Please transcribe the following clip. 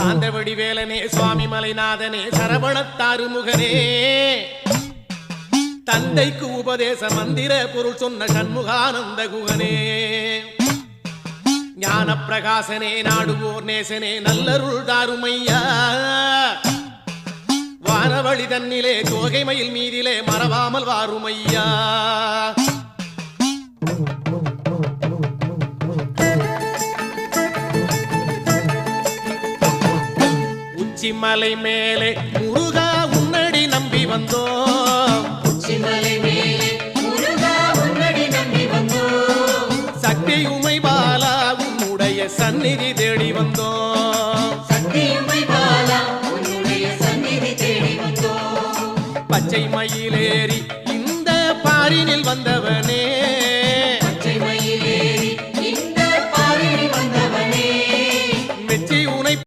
சாந்தவடி வேலனே சுவாமி மலைநாதனே சரவணத்தாறு முகனே தந்தைக்கு உபதேச மந்திர பொருள் சொன்ன சண்முகானந்த குகனே ஞான பிரகாசனே நாடுவோர் நேசனே நல்லருள் தாருமையா வானவழி தன்னிலே தோகை மயில் மீதிலே மறவாமல் வாருமையா உச்சிமலை மேலே முருகா உன்னடி நம்பி வந்தோம் சக்தி உமை பாலா உன்னுடைய சந்நிதி தேடி வந்தோம் பச்சை மயிலேறி இந்த பாரினில் வந்தவன்